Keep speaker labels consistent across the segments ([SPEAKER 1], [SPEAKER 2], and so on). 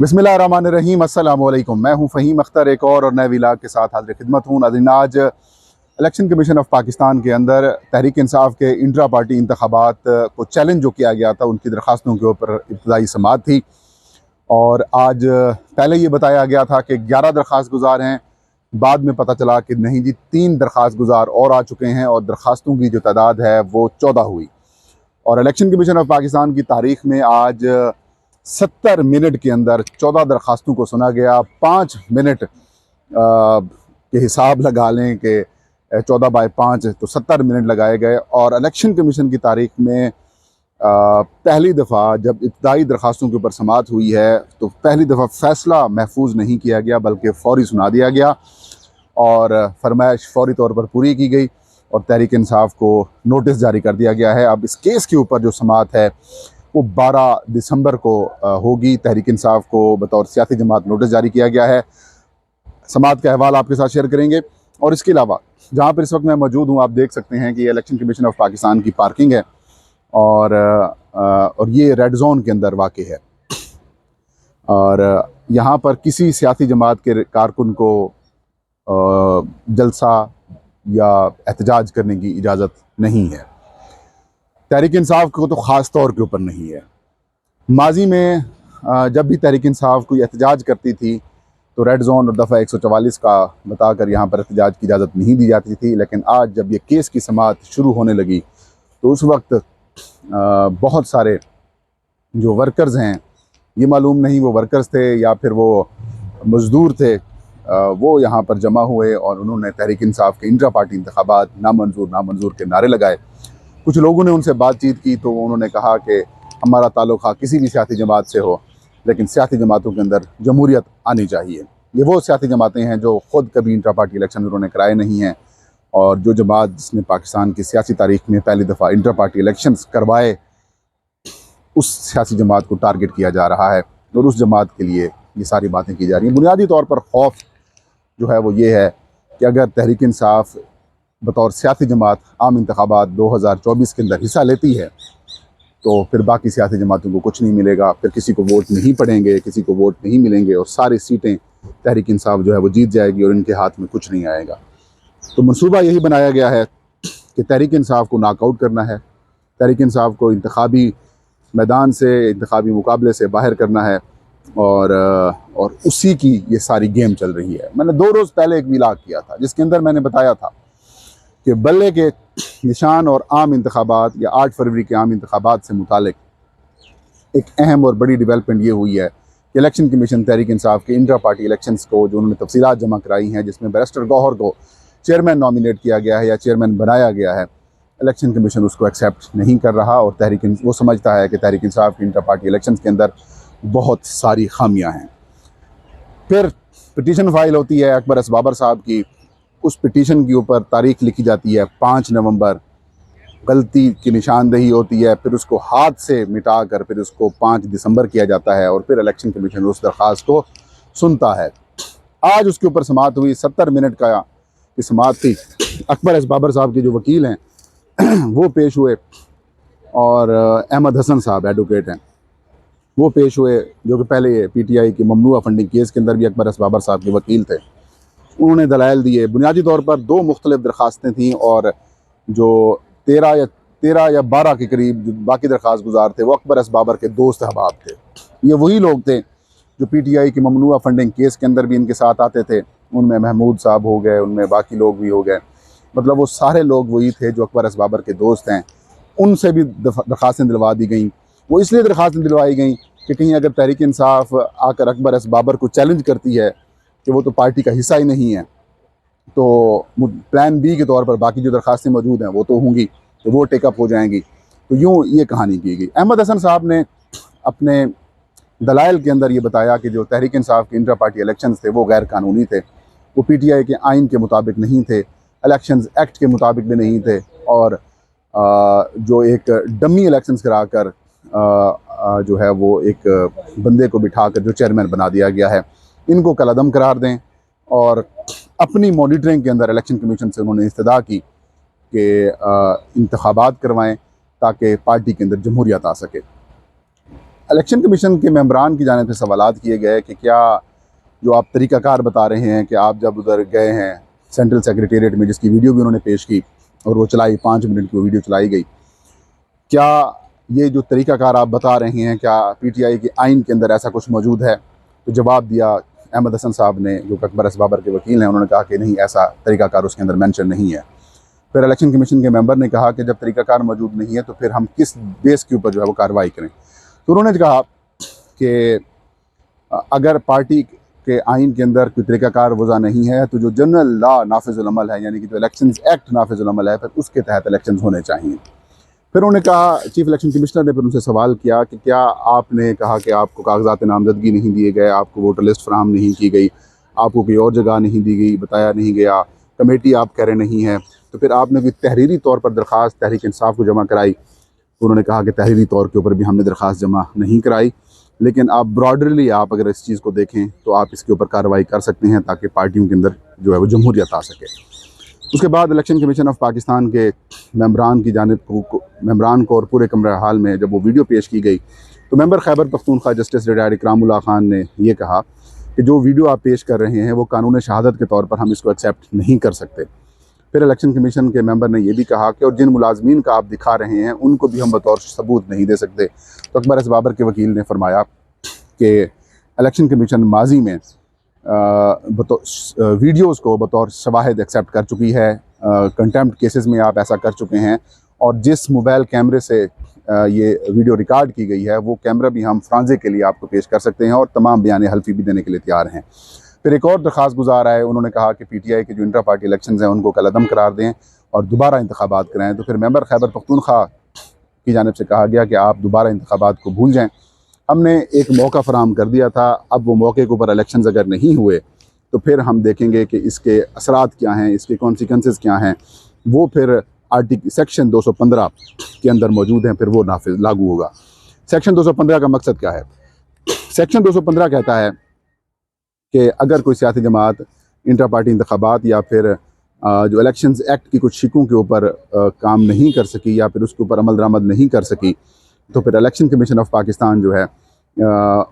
[SPEAKER 1] बिस्मिल्लाहिर्रहमानिर्रहीम, अस्सलामु अलैकुम। मैं हूं फ़हीम अख्तर, एक और नए व्लॉग के साथ हाज़िर खिदमत हूं। नाज़रीन, आज इलेक्शन कमीशन ऑफ पाकिस्तान के अंदर तहरीक इंसाफ के इंट्रा पार्टी इंतखाबात को चैलेंज जो किया गया था, उनकी दरख्वास्तों के ऊपर इब्तदाई समाअत थी। और आज पहले ये बताया गया था कि 11 दरख्वास्त गुजार हैं, बाद में पता चला कि नहीं जी, 3 दरख्वास्त गुजार और आ चुके हैं और दरख्वास्तों की जो तादाद है वो 14 हुई। और इलेक्शन कमीशन ऑफ पाकिस्तान की तारीख में आज 70 मिनट के अंदर 14 दरख्वास्तों को सुना गया। 5 मिनट के हिसाब लगा लें कि 14/5 तो 70 मिनट लगाए गए। और इलेक्शन कमीशन की तारीख में पहली दफ़ा जब इब्तदाई दरख्वास्तों के ऊपर समाअत हुई है तो पहली दफ़ा फ़ैसला महफूज नहीं किया गया बल्कि फ़ौरी सुना दिया गया और फरमाइश फ़ौरी तौर पर पूरी की गई और तहरीक इंसाफ को नोटिस जारी कर दिया गया है। अब इस केस के ऊपर जो समाअत है वो 12 दिसंबर को होगी। तहरीक इंसाफ को बतौर सियासी जमात नोटिस जारी किया गया है। समाअत का अहवाल आपके साथ शेयर करेंगे। और इसके अलावा जहाँ पर इस वक्त मैं मौजूद हूँ, आप देख सकते हैं कि इलेक्शन कमीशन ऑफ पाकिस्तान की पार्किंग है और ये रेड जोन के अंदर वाक़ई है। और यहाँ पर किसी सियासी जमात के कारकुन को जलसा या एहतजाज करने की इजाज़त नहीं है। तहरीक इंसाफ को तो ख़ास तौर के ऊपर नहीं है। माजी में जब भी तहरीक इंसाफ कोई एहतजाज करती थी तो रेड जोन और दफ़ा 144 का बताकर यहाँ पर एहतजाज की इजाज़त नहीं दी जाती थी। लेकिन आज जब ये केस की समाअत शुरू होने लगी तो उस वक्त बहुत सारे जो वर्कर्स हैं, ये मालूम नहीं वो वर्कर्स थे या फिर वो मज़दूर थे, वो यहाँ पर जमा हुए और उन्होंने तहरीक इंसाफ के इंट्रा पार्टी इंतखाबात नामंजूर के नारे लगाए। कुछ लोगों ने उनसे बातचीत की तो उन्होंने कहा कि हमारा ताल्लुक़ किसी भी सियासी जमात से हो, लेकिन सियासी जमातों के अंदर जमहूरियत आनी चाहिए। ये वो सियासी जमातें हैं जो ख़ुद कभी इंट्रा पार्टी इलेक्शन उन्होंने कराए नहीं हैं और जो जमात जिसने पाकिस्तान की सियासी तारीख में पहली दफ़ा इंटर पार्टी इलेक्शंस करवाए, उस सियासी जमात को टारगेट किया जा रहा है और उस जमात के लिए ये सारी बातें की जा रही हैं। बुनियादी तौर पर खौफ जो है वो ये है कि अगर तहरीक इंसाफ बतौर सियासी जमात आम इंतखाबात 2024 के अंदर हिस्सा लेती है तो फिर बाकी सियासी जमातों को कुछ नहीं मिलेगा, फिर किसी को वोट नहीं पड़ेंगे, किसी को वोट नहीं मिलेंगे और सारी सीटें तहरीक इंसाफ जो है वो जीत जाएगी और इनके हाथ में कुछ नहीं आएगा। तो मनसूबा यही बनाया गया है कि तहरीक इंसाफ को नॉकआउट करना है, तहरीक इंसाफ को इंतखाबी मैदान से, इंतखाबी मुकाबले से बाहर करना है और उसी की ये सारी गेम चल रही है। मैंने 2 रोज़ पहले एक व्लॉग किया था जिसके अंदर मैंने बताया था कि बल्ले के निशान और आम इंतखाबात या 8 फरवरी के आम इंतखाबात से मुतालिक एक अहम और बड़ी डेवलपमेंट ये हुई है कि इलेक्शन कमीशन तहरीक इंसाफ के इंट्रा पार्टी इलेक्शंस को जो उन्होंने तफसीलात जमा कराई हैं, जिसमें बैरिस्टर गौहर को चेयरमैन नॉमिनेट किया गया है या चेयरमैन बनाया गया है, इलेक्शन कमीशन उसको एक्सेप्ट नहीं कर रहा और वो समझता है कि तहरीक इंसाफ की इंटर पार्टी इलेक्शंस के अंदर बहुत सारी खामियां हैं। फिर पिटीशन फाइल होती है अकबर एस बाबर साहब की। उस पिटीशन के ऊपर तारीख लिखी जाती है 5 नवंबर, गलती की निशानदेही होती है, फिर उसको हाथ से मिटा कर फिर उसको 5 दिसंबर किया जाता है और फिर इलेक्शन कमीशन उस दरख्वास्त को सुनता है। आज उसके ऊपर समाअत हुई, 70 मिनट की समाअत थी। अकबर एस बाबर साहब के जो वकील हैं वो पेश हुए और अहमद हसन साहब एडवोकेट हैं, वो पेश हुए, जो कि पहले PTI की ममनुआ फंडिंग केस के अंदर भी अकबर एस बाबर साहब के वकील थे। उन्होंने दलाइल दिए। बुनियादी तौर पर 2 मुख्तलिफ दरख्वास्तें थीं और जो 13 या 12 के करीब जो बाकी दरख्वास्त गुजार थे वो अकबर एस बाबर के दोस्त अहबाब थे। ये वही लोग थे जो PTI की ममनुआ फंडिंग केस के अंदर भी इनके साथ आते थे। उनमें महमूद साहब हो गए, उनमें बाकी लोग भी हो गए, मतलब वो सारे लोग वही थे जो अकबर एस बाबर के दोस्त हैं। उनसे भी दरख्वास्तें दिलवा दी गई। वो इसलिए दरख्वास्तें दिलवाई गई कि कहीं अगर तहरीक इंसाफ आकर अकबर एस बाबर को चैलेंज करती है कि वो तो पार्टी का हिस्सा ही नहीं है, तो प्लान B के तौर पर बाकी जो दरख्वास्तें मौजूद हैं वो तो होंगी, तो वो टेकअप हो जाएंगी। तो यूँ ये कहानी की गई। अहमद हसन साहब ने अपने दलाइल के अंदर ये बताया कि जो तहरीक इंसाफ के इंटर पार्टी इलेक्शंस थे वो गैर कानूनी थे, वो PTI के आइन के मुताबिक नहीं थे, इलेक्शंस एक्ट के मुताबिक भी नहीं थे और जो एक डमी इलेक्शंस कराकर जो है वो एक बंदे को बिठाकर जो चेयरमैन बना दिया गया है, इनको कलअदम करार दें। और अपनी मॉनिटरिंग के अंदर इलेक्शन कमीशन से उन्होंने इस्तदा की कि इंतखाबात करवाएं ताकि पार्टी के अंदर जमहूरियत आ सके। इलेक्शन कमीशन के मेंबरान की जानिब से सवालात किए गए कि क्या जो आप तरीक़ाकार बता रहे हैं कि आप जब उधर गए हैं सेंट्रल सेक्रेटेरिएट में, जिसकी वीडियो भी उन्होंने पेश की और वो चलाई 5 मिनट की वो वीडियो चलाई गई, क्या ये जो तरीक़ाकार आप बता रहे हैं क्या PTI के आइन के अंदर ऐसा कुछ मौजूद है? तो जवाब दिया अहमद हसन साहब ने, जो अकबर एस बाबर के वकील हैं, उन्होंने कहा कि नहीं, ऐसा तरीक़ाकार उसके अंदर मेंशन नहीं है। फिर इलेक्शन कमीशन के मेंबर ने कहा कि जब तरीक़ाकार मौजूद नहीं है तो फिर हम किस बेस के ऊपर जो है वो कार्रवाई करें। तो उन्होंने कहा कि अगर पार्टी के आइन के अंदर कोई तरीक़ाकार वज़ा नहीं है तो जो जनरल लॉ नाफिज़ुल अमल है, यानी कि जो इलेक्शंस एक्ट नाफिज़ुल अमल है, फिर उसके तहत इलेक्शन होने चाहिए। फिर उन्होंने कहा, चीफ इलेक्शन कमिश्नर ने फिर उनसे सवाल किया कि क्या आपने कहा कि आपको कागजात नामजदगी नहीं दिए गए, आपको वोटर लिस्ट फराहम नहीं की गई, आपको कोई और जगह नहीं दी गई, बताया नहीं गया, कमेटी आप कह रहे नहीं है, तो फिर आपने कोई तहरीरी तौर पर दरख्वास्त तहरीक इंसाफ को जमा कराई? तो उन्होंने कहा कि तहरीरी तौर के ऊपर भी हमने दरख्वास्त जमा नहीं कराई, लेकिन आप ब्रॉडरली आप अगर इस चीज़ को देखें तो आप इसके ऊपर कार्रवाई कर सकते हैं ताकि पार्टियों के अंदर जो है वो जमहूरियत आ सके। उसके बाद इलेक्शन कमीशन ऑफ पाकिस्तान के मेंबरान की जानिब मेंबरान को और पूरे कमरा हाल में जब वो वीडियो पेश की गई तो member Khyber Pakhtunkhwa justice retired Ikramullah Khan ने ये कहा कि जो वीडियो आप पेश कर रहे हैं वो कानून शहादत के तौर पर हम इसको एक्सेप्ट नहीं कर सकते। फिर इलेक्शन कमीशन के मेंबर ने यह भी कहा कि और जिन मुलाजमीन का आप दिखा रहे हैं उनको भी हम बतौर सबूत नहीं दे सकते। तो अकबर एस बाबर के वकील ने फरमाया कि इलेक्शन कमीशन माजी में वीडियोस को बतौर शवाहिद एक्सेप्ट कर चुकी है, कंटेम्प्ट केसेस में आप ऐसा कर चुके हैं, और जिस मोबाइल कैमरे से ये वीडियो रिकॉर्ड की गई है वो कैमरा भी हम फ्रांजे के लिए आपको पेश कर सकते हैं और तमाम बयान हल्फी भी देने के लिए तैयार हैं। फिर एक और दरख्वास्त गुजार आए, उन्होंने कहा कि PTI के जो इंट्रा पार्टी इलेक्शन हैं उनको कलअदम करार दें और दोबारा इंतखाबात कराएँ। तो फिर मेंबर खैबर पख्तूनख्वा की जानिब से कहा गया कि आप दोबारा इंतखाबात को भूल जाएँ, हमने एक मौका फराहम कर दिया था, अब वो मौके के ऊपर इलेक्शंस अगर नहीं हुए तो फिर हम देखेंगे कि इसके असरात क्या हैं, इसके कॉन्सिक्वेंसेस क्या हैं, वो फिर सेक्शन 215 के अंदर मौजूद हैं, फिर वो नाफिज लागू होगा। सेक्शन 215 का मकसद क्या है? सेक्शन 215 कहता है कि अगर कोई सियासी जमात इंट्रा पार्टी इंतखाबात या फिर जो इलेक्शंस एक्ट की कुछ शिकों के ऊपर काम नहीं कर सकी या फिर उसके ऊपर अमल दरामद नहीं कर सकी, तो फिर इलेक्शन कमीशन ऑफ पाकिस्तान जो है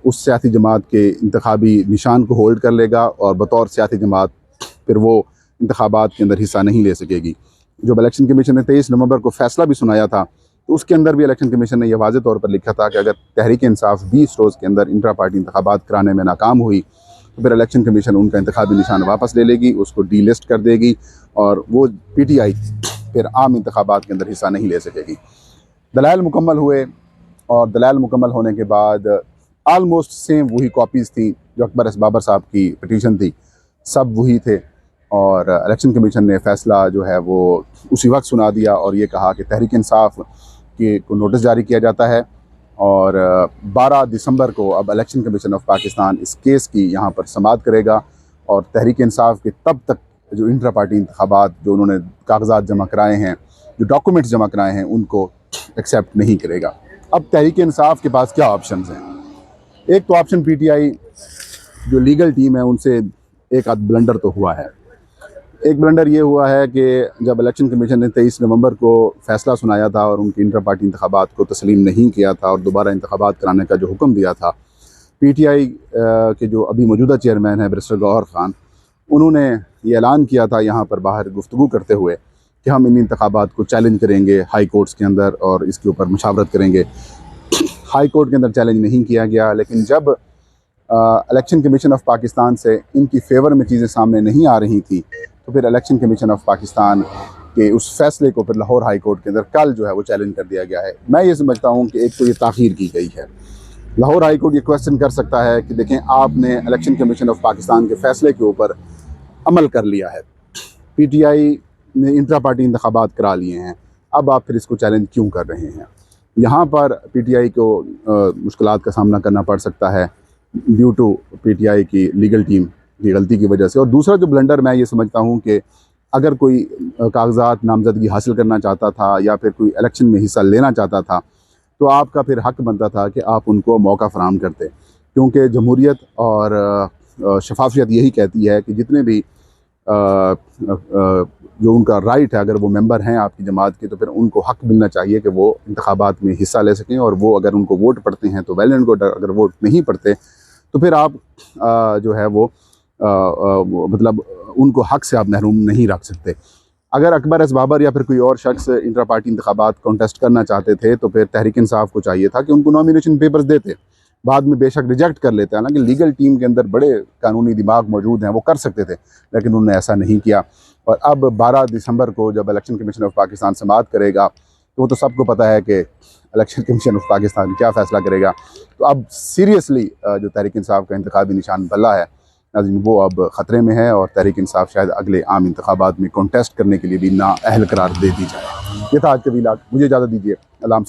[SPEAKER 1] उस सियासी जमात के इंतखाबी निशान को होल्ड कर लेगा और बतौर सियासी जमात फिर वो इंतखाबात के अंदर हिस्सा नहीं ले सकेगी। जब इलेक्शन कमीशन ने 23 नवंबर को फ़ैसला भी सुनाया था तो उसके अंदर भी इलेक्शन कमीशन ने यह वाज़ेह तौर पर लिखा था कि अगर तहरीक इंसाफ 20 रोज़ के अंदर इंट्रा पार्टी इंतखाबात कराने में नाकाम हुई तो फिर इलेक्शन कमीशन उनका इंतखाबी निशान वापस ले लेगी, उसको डीलिस्ट कर देगी और वो PTI फिर आम इंतखाबात के अंदर हिस्सा नहीं ले सकेगी। दलाइल मुकम्मल हुए और दलाइल मुकम्मल होने के बाद आलमोस्ट सेम वही कॉपीज़ थी जो अकबर एस बाबर साहब की पिटीशन थी, सब वही थे और इलेक्शन कमीशन ने फ़ैसला जो है वो उसी वक्त सुना दिया और ये कहा कि तहरीक इंसाफ के को नोटिस जारी किया जाता है और 12 दिसंबर को अब इलेक्शन कमीशन ऑफ पाकिस्तान इस केस की यहाँ पर समाअत करेगा और तहरीक इंसाफ के तब तक जो इंट्रा पार्टी इंतखाबात जो उन्होंने कागजात जमा कराए हैं, जो डॉक्यूमेंट्स जमा कराए हैं, उनको एक्सेप्ट नहीं करेगा। अब तहरीक इंसाफ के पास क्या ऑप्शंस हैं? एक तो ऑप्शन PTI जो लीगल टीम है उनसे एक आध ब्लंडर तो हुआ है। एक ब्लंडर ये हुआ है कि जब इलेक्शन कमीशन ने 23 नवंबर को फ़ैसला सुनाया था और उनकी इंटर पार्टी इंतखाबात को तस्लीम नहीं किया था और दोबारा इंतखाबात कराने का जो हुक्म दिया था, PTI के जो अभी मौजूदा चेयरमैन है बैरिस्टर गौहर ख़ान, उन्होंने ये ऐलान किया था यहाँ पर बाहर गुफ्तगू करते हुए कि हम इन इंतखाबात को चैलेंज करेंगे हाई कोर्ट्स के अंदर और इसके ऊपर मुशावरत करेंगे। हाई कोर्ट के अंदर चैलेंज नहीं किया गया, लेकिन जब इलेक्शन कमीशन ऑफ पाकिस्तान से इनकी फेवर में चीज़ें सामने नहीं आ रही थी तो फिर इलेक्शन कमीशन ऑफ पाकिस्तान के उस फैसले को फिर लाहौर हाई कोर्ट के अंदर कल जो है वो चैलेंज कर दिया गया है। मैं ये समझता हूँ कि एक तो ये ताख़ीर की गई है। लाहौर हाई कोर्ट ये क्वेश्चन कर सकता है कि देखें, आपने इलेक्शन कमीशन ऑफ पाकिस्तान के फ़ैसले के ऊपर अमल कर लिया है, PTI ने इंट्रा पार्टी इंतखाबात करा लिए हैं, अब आप फिर इसको चैलेंज क्यों कर रहे हैं? यहाँ पर PTI को मुश्किलात का सामना करना पड़ सकता है ड्यू टू PTI की लीगल टीम की गलती की वजह से। और दूसरा जो ब्लंडर मैं ये समझता हूँ कि अगर कोई कागजात नामजदगी हासिल करना चाहता था या फिर कोई इलेक्शन में हिस्सा लेना चाहता था तो आपका फिर हक बनता था कि आप उनको मौका फराहम करते, क्योंकि जमहूरियत और शफाफियत यही कहती है कि जितने भी जो उनका राइट है, अगर वो मेंबर हैं आपकी जमात के, तो फिर उनको हक मिलना चाहिए कि वो इंतखाबात में हिस्सा ले सकें। और वो अगर उनको वोट पड़ते हैं तो वेल एंड गुड, अगर वोट नहीं पड़ते तो फिर आप जो है वो मतलब उनको हक से आप महरूम नहीं रख सकते। अगर अकबर एस बाबर या फिर कोई और शख्स इंट्रा पार्टी इंतखाबात कॉन्टेस्ट करना चाहते थे तो फिर तहरीक इंसाफ को चाहिए था कि उनको नॉमिनेशन पेपर्स देते, बाद में बेशक रिजेक्ट कर लेते हैं। हालांकि लीगल टीम के अंदर बड़े कानूनी दिमाग मौजूद हैं, वो कर सकते थे, लेकिन उन्होंने ऐसा नहीं किया। और अब 12 दिसंबर को जब इलेक्शन कमीशन ऑफ पाकिस्तान समाअत करेगा तो वो तो सबको पता है कि इलेक्शन कमीशन ऑफ पाकिस्तान क्या फ़ैसला करेगा। तो अब सीरियसली जो तहरीक इंसाफ का इंतखाबी निशान बल्ला है नाज़रीन, वो अब ख़तरे में है और तहरीक इंसाफ शायद अगले आम इंतखाबात में कॉन्टेस्ट करने के लिए भी नाअहल करार दे दी जाए। ये था आज का व्लॉग, मुझे इजाज़त दीजिए। अल्लाह